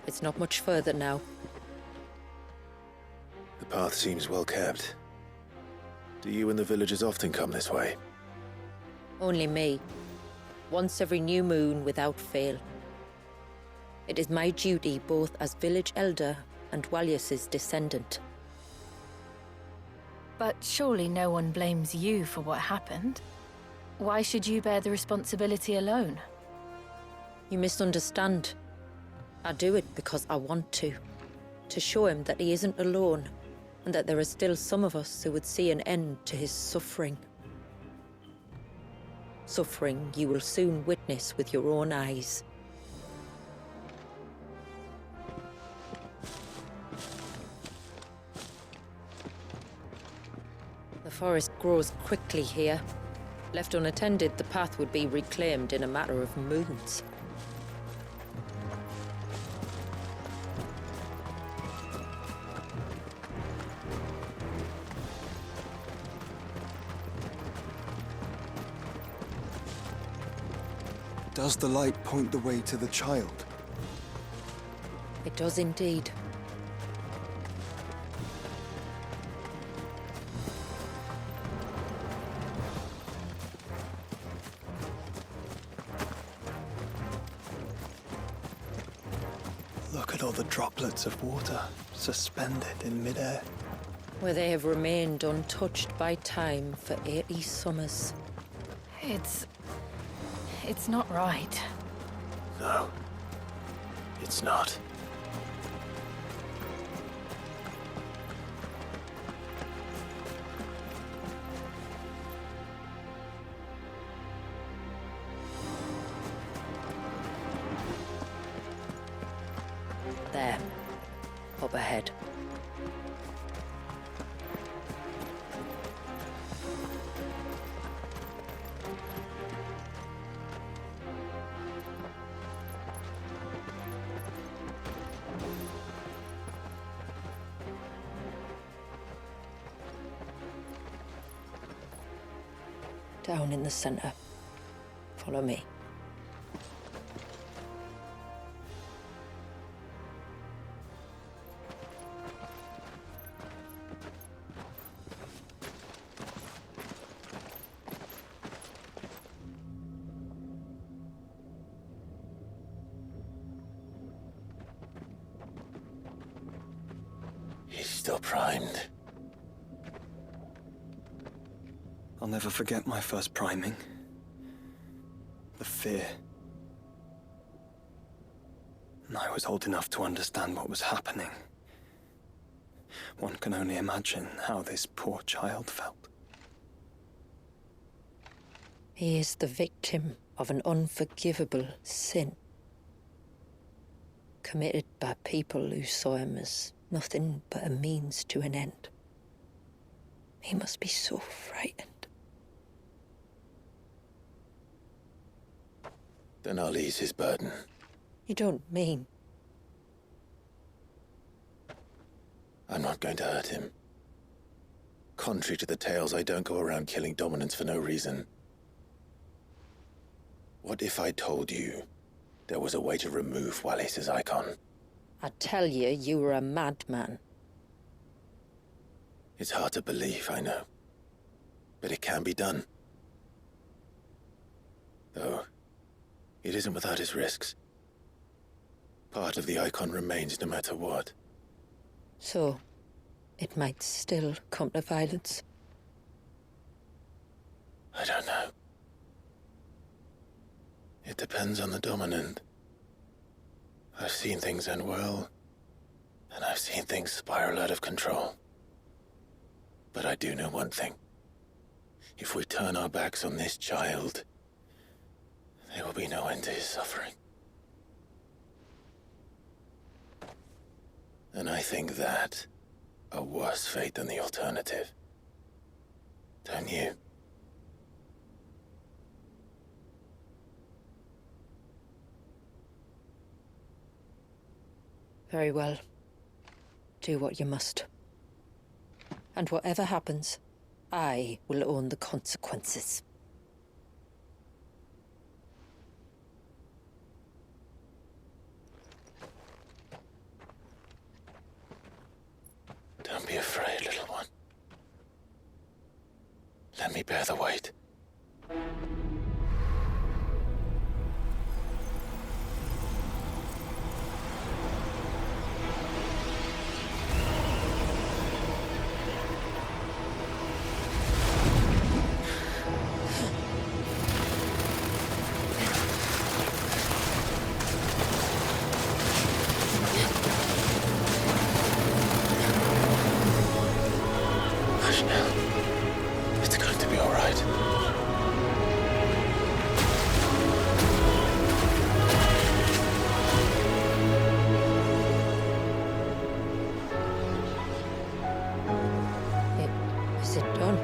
It's not much further now. The path seems well kept. Do you and the villagers often come this way? Only me. Once every new moon without fail. It is my duty both as village elder and Walyas's descendant. But surely no one blames you for what happened. Why should you bear the responsibility alone? You misunderstand. I do it because I want to show him that he isn't alone, and that there are still some of us who would see an end to his suffering. Suffering you will soon witness with your own eyes. The forest grows quickly here. Left unattended, the path would be reclaimed in a matter of moons. Does the light point the way to the child? It does indeed. Look at all the droplets of water suspended in midair. Where they have remained untouched by time for 80 summers. It's not right. No, it's not. There, up ahead. Down in the center. Follow me. He's still primed. I'll never forget my first priming. The fear. And I was old enough to understand what was happening. One can only imagine how this poor child felt. He is the victim of an unforgivable sin. Committed by people who saw him as nothing but a means to an end. He must be so frightened. Then I'll ease his burden. You don't mean? I'm not going to hurt him. Contrary to the tales, I don't go around killing dominants for no reason. What if I told you there was a way to remove Wallace's icon? I'd tell you you were a madman. It's hard to believe, I know. But it can be done. Though, it isn't without its risks. Part of the icon remains no matter what. So, it might still come to violence. I don't know. It depends on the dominant. I've seen things end well, and I've seen things spiral out of control. But I do know one thing. If we turn our backs on this child, there will be no end to his suffering. And I think that a worse fate than the alternative. Don't you? Very well. Do what you must. And whatever happens, I will own the consequences. Don't be afraid, little one. Let me bear the weight. Hush now. It's going to be all right. Is it done?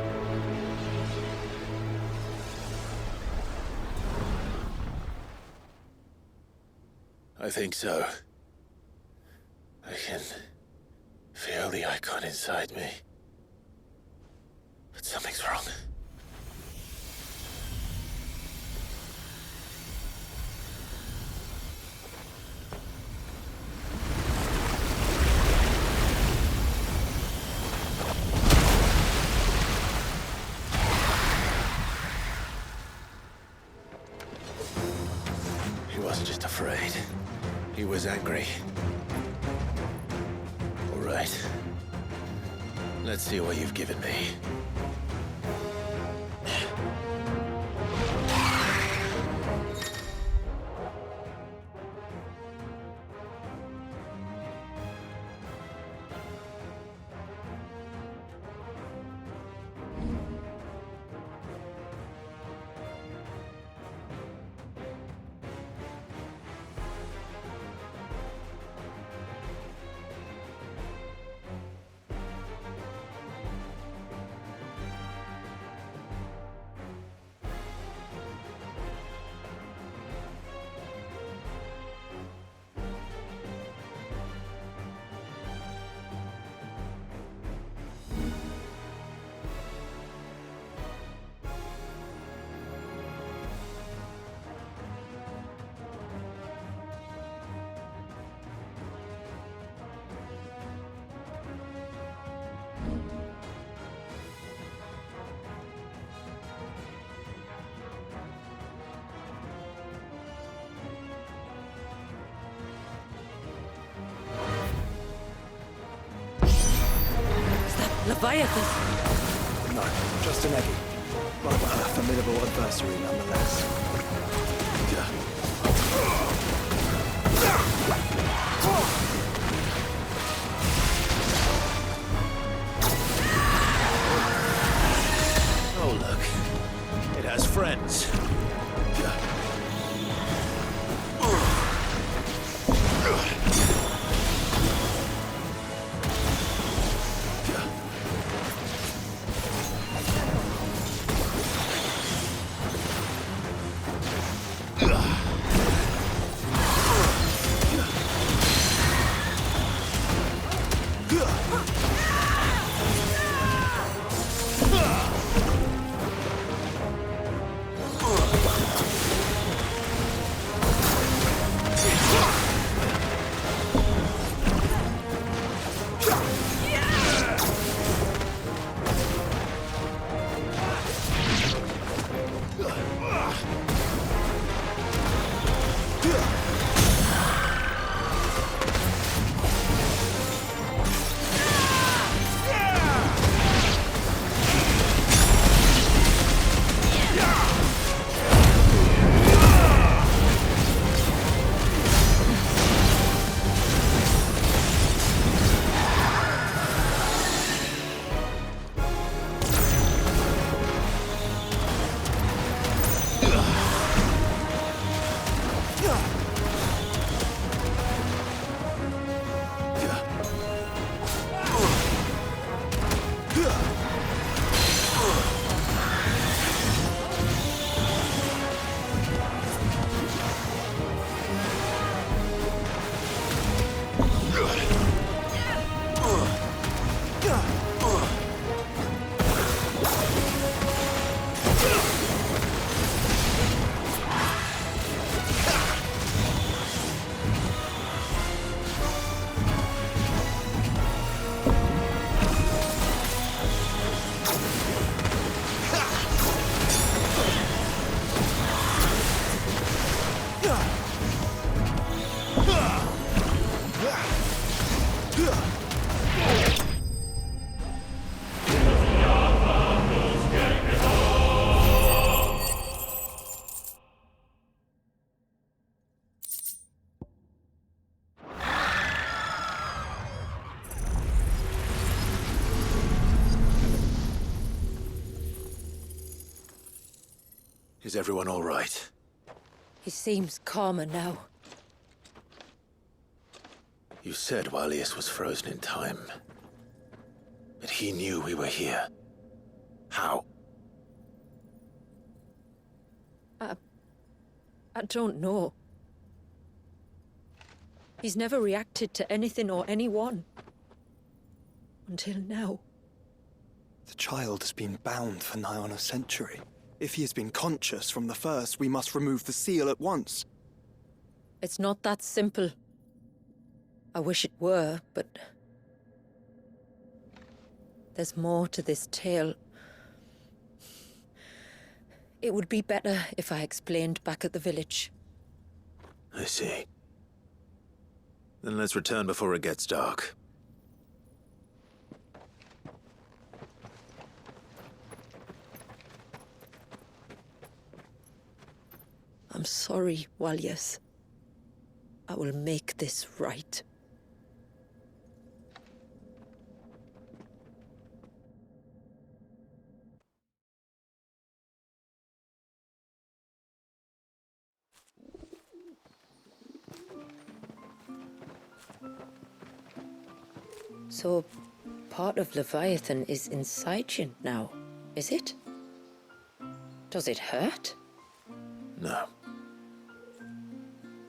I think so. I can feel the icon inside me. But something's wrong. He wasn't just afraid. He was angry. All right. Let's see what you've given me. Leviathan! No, just an eggy. But a formidable adversary nonetheless. Oh, look. It has friends. Is everyone all right? He seems calmer now. You said Wallius was frozen in time. But he knew we were here. How? I don't know. He's never reacted to anything or anyone. Until now. The child has been bound for nigh on a century. If he has been conscious from the first, we must remove the seal at once. It's not that simple. I wish it were, but... there's more to this tale. It would be better if I explained back at the village. I see. Then let's return before it gets dark. I'm sorry, Wallius. I will make this right. So, part of Leviathan is inside you now, is it? Does it hurt? No.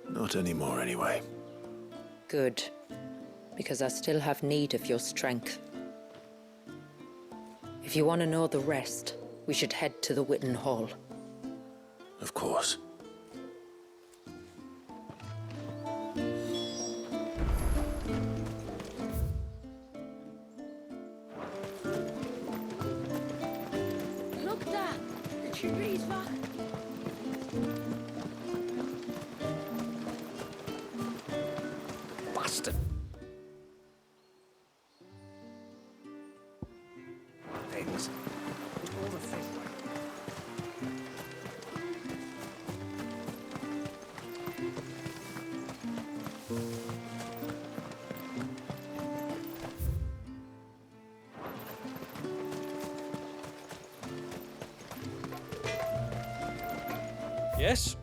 Not anymore, anyway. Good. Because I still have need of your strength. If you want to know the rest, we should head to the Witten Hall. Of course. Look there! The tree's back! Bastard! Things. All the things. Yes?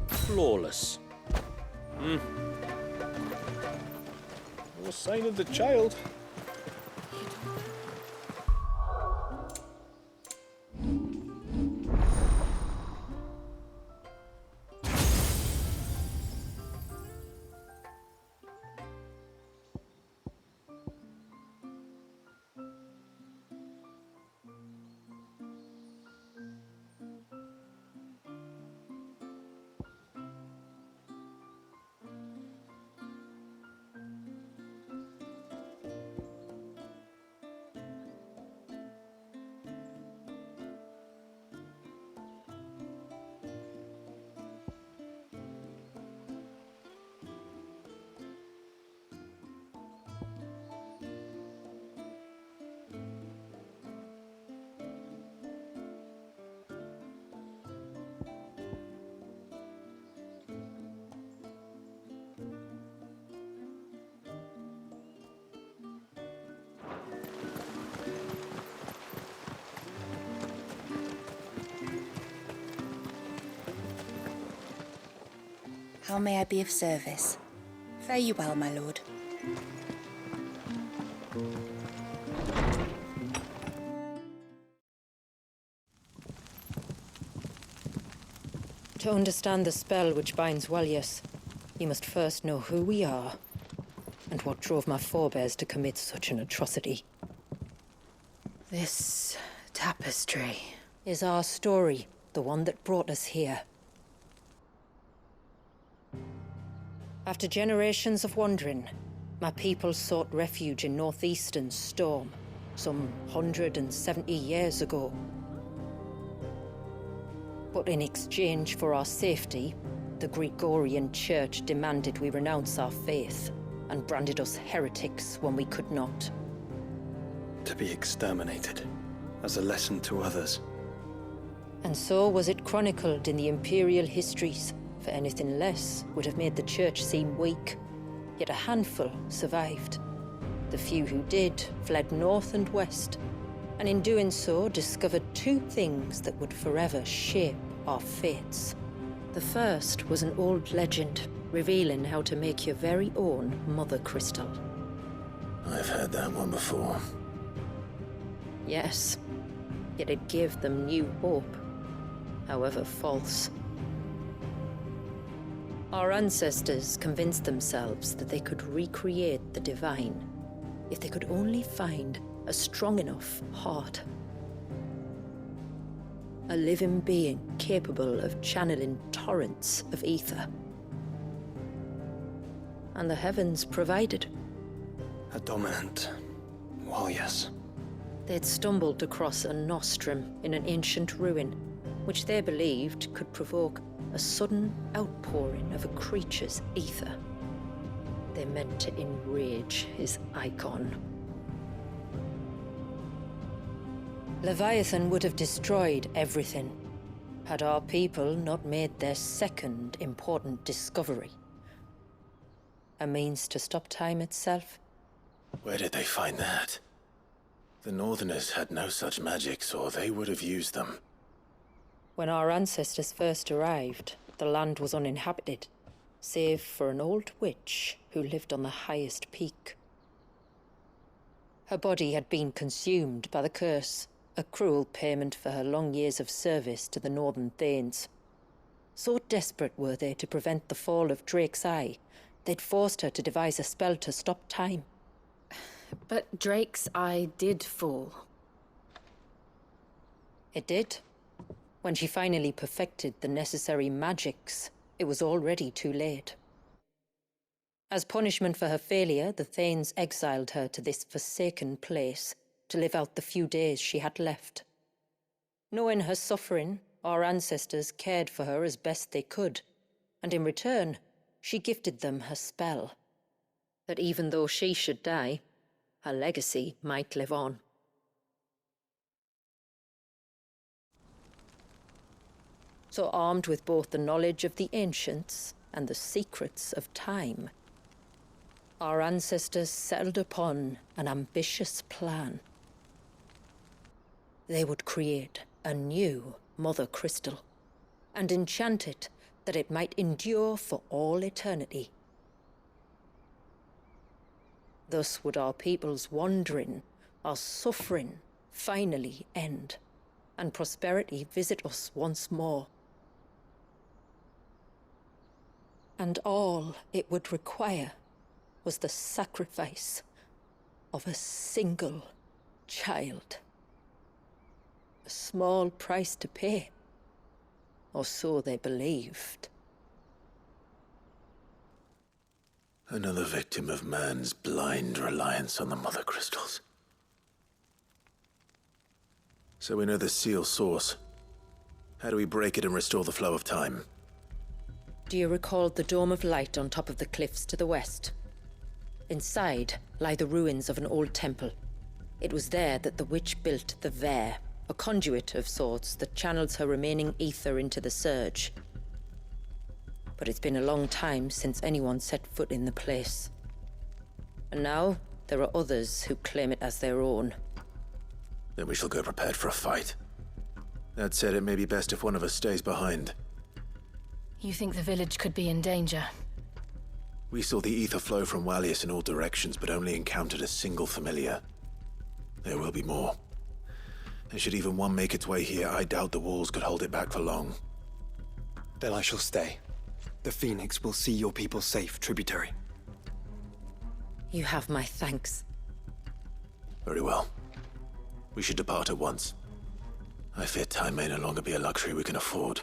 Flawless. No sign of the child. How may I be of service? Fare you well, my lord. To understand the spell which binds Wallius, you must first know who we are, and what drove my forebears to commit such an atrocity. This tapestry is our story, the one that brought us here. After generations of wandering, my people sought refuge in northeastern Storm, some 170 years ago. But in exchange for our safety, The Gregorian Church demanded we renounce our faith and branded us heretics when we could not. To be exterminated, as a lesson to others. And so was it chronicled in the imperial histories, for anything less would have made the Church seem weak. Yet a handful survived. The few who did fled north and west, and in doing so discovered two things that would forever shape our fates. The first was an old legend revealing how to make your very own mother crystal. I've heard that one before. Yes, yet it gave them new hope, however false. Our ancestors convinced themselves that they could recreate the divine if they could only find a strong enough heart. A living being capable of channeling torrents of ether. And the heavens provided. A dominant. Well, yes. They'd stumbled across a nostrum in an ancient ruin, which they believed could provoke a sudden outpouring of a creature's ether. They meant to enrage his icon. Leviathan would have destroyed everything, had our people not made their second important discovery. A means to stop time itself. Where did they find that? The Northerners had no such magics, or they would have used them. When our ancestors first arrived, the land was uninhabited, save for an old witch who lived on the highest peak. Her body had been consumed by the curse, a cruel payment for her long years of service to the Northern Thanes. So desperate were they to prevent the fall of Drake's Eye, they'd forced her to devise a spell to stop time. But Drake's Eye did fall. It did. When she finally perfected the necessary magics, it was already too late. As punishment for her failure, the Thanes exiled her to this forsaken place to live out the few days she had left. Knowing her suffering, our ancestors cared for her as best they could, and in return, she gifted them her spell. That even though she should die, her legacy might live on. So armed with both the knowledge of the ancients and the secrets of time, our ancestors settled upon an ambitious plan. They would create a new Mother Crystal and enchant it that it might endure for all eternity. Thus would our people's wandering, our suffering, finally end, and prosperity visit us once more. And all it would require was the sacrifice of a single child. A small price to pay, or so they believed. Another victim of man's blind reliance on the Mother Crystals. So we know the seal source. How do we break it and restore the flow of time? Do you recall the dome of light on top of the cliffs to the west? Inside lie the ruins of an old temple. It was there that the witch built the Vare, a conduit of sorts that channels her remaining ether into the surge. But it's been a long time since anyone set foot in the place. And now, there are others who claim it as their own. Then we shall go prepared for a fight. That said, it may be best if one of us stays behind. You think the village could be in danger? We saw the ether flow from Wallius in all directions, but only encountered a single familiar. There will be more. And should even one make its way here, I doubt the walls could hold it back for long. Then I shall stay. The Phoenix will see your people safe, tributary. You have my thanks. Very well. We should depart at once. I fear time may no longer be a luxury we can afford.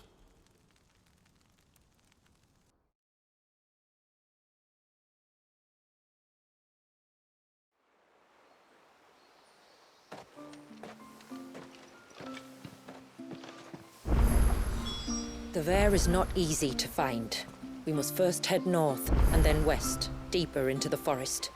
The Vare is not easy to find. We must first head north and then west, deeper into the forest.